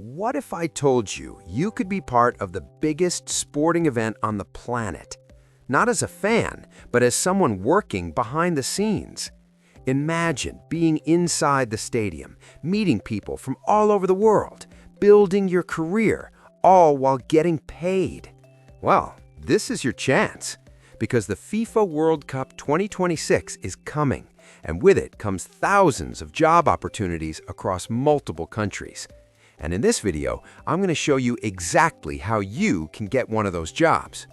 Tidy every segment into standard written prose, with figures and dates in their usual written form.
What if I told you you could be part of the biggest sporting event on the planet? Not as a fan, but as someone working behind the scenes. Imagine being inside the stadium, meeting people from all over the world, building your career, all while getting paid. Well, this is your chance, because the FIFA World Cup 2026 is coming, and with it comes thousands of job opportunities across multiple countries. And in this video, I'm going to show you exactly how you can get one of those jobs.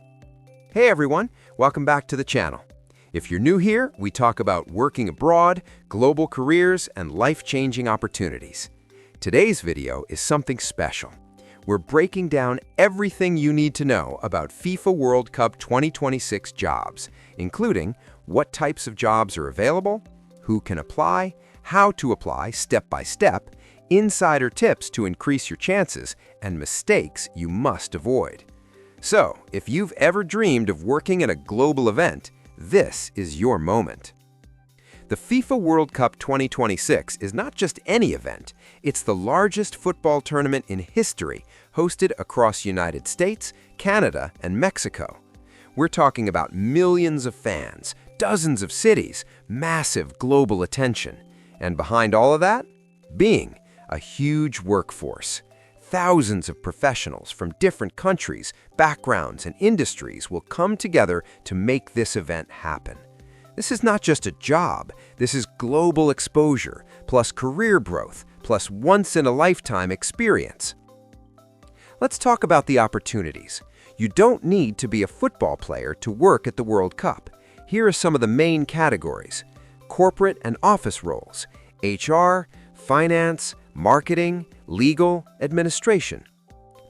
Hey everyone, welcome back to the channel. If you're new here, we talk about working abroad, global careers, and life-changing opportunities. Today's video is something special. We're breaking down everything you need to know about FIFA World Cup 2026 jobs, including what types of jobs are available, who can apply, how to apply step by step, insider tips to increase your chances, and mistakes you must avoid. So, if you've ever dreamed of working at a global event, this is your moment. The FIFA World Cup 2026 is not just any event, it's the largest football tournament in history, hosted across United States, Canada, and Mexico. We're talking about millions of fans, dozens of cities, massive global attention. And behind all of that? Being a huge workforce. Thousands of professionals from different countries, backgrounds, and industries will come together to make this event happen. This is not just a job, this is global exposure, plus career growth, plus once-in-a-lifetime experience. Let's talk about the opportunities. You don't need to be a football player to work at the World Cup. Here are some of the main categories: corporate and office roles, HR, finance, marketing, legal, administration,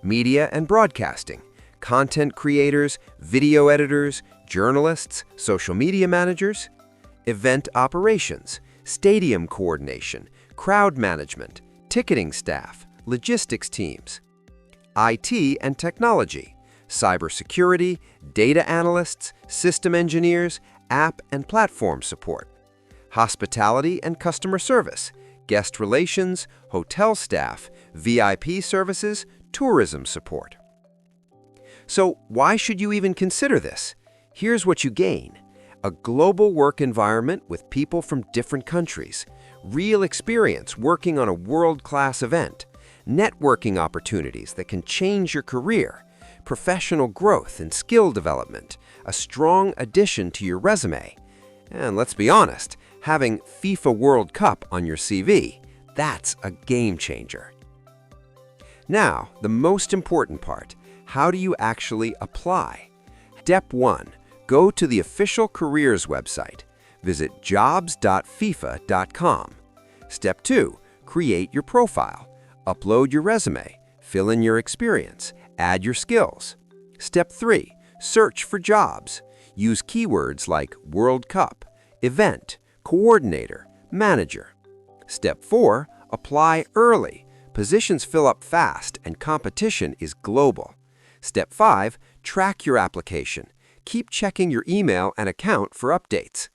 media and broadcasting, content creators, video editors, journalists, social media managers, event operations, stadium coordination, crowd management, ticketing staff, logistics teams, IT and technology, cybersecurity, data analysts, system engineers, app and platform support, hospitality and customer service, guest relations, hotel staff, VIP services, tourism support. So why should you even consider this? Here's what you gain: a global work environment with people from different countries, real experience working on a world-class event, networking opportunities that can change your career, professional growth and skill development, a strong addition to your resume. And let's be honest, having FIFA World Cup on your CV, that's a game changer. Now, the most important part: how do you actually apply? Step 1. Go to the official careers website. Visit jobs.fifa.com. Step 2. Create your profile. Upload your resume. Fill in your experience. Add your skills. Step 3. Search for jobs. Use keywords like World Cup, event, coordinator, manager. Step 4. Apply early. Positions fill up fast and competition is global. Step 5. Track your application. Keep checking your email and account for updates.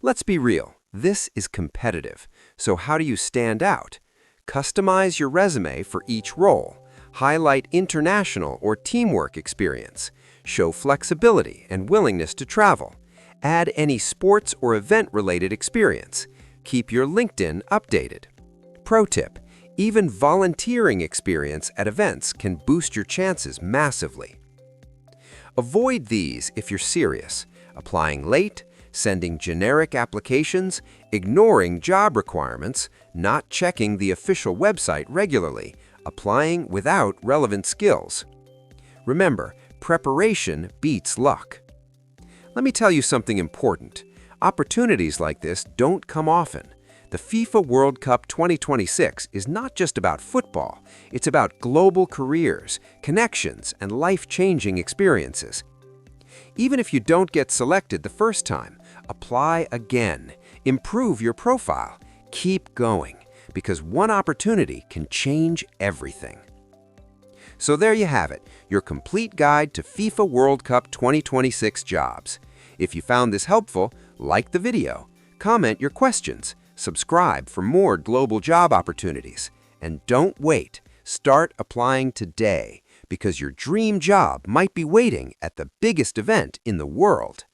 Let's be real, this is competitive. So how do you stand out? Customize your resume for each role. Highlight international or teamwork experience. Show flexibility and willingness to travel. Add any sports or event-related experience. Keep your LinkedIn updated. Pro tip: even volunteering experience at events can boost your chances massively. Avoid these if you're serious: applying late, sending generic applications, ignoring job requirements, not checking the official website regularly, applying without relevant skills. Remember, preparation beats luck. Let me tell you something important. Opportunities like this don't come often. The FIFA World Cup 2026 is not just about football, it's about global careers, connections, and life-changing experiences. Even if you don't get selected the first time, apply again, improve your profile, keep going, because one opportunity can change everything. So there you have it, your complete guide to FIFA World Cup 2026 jobs. If you found this helpful, like the video, comment your questions, subscribe for more global job opportunities, and don't wait. Start applying today because your dream job might be waiting at the biggest event in the world.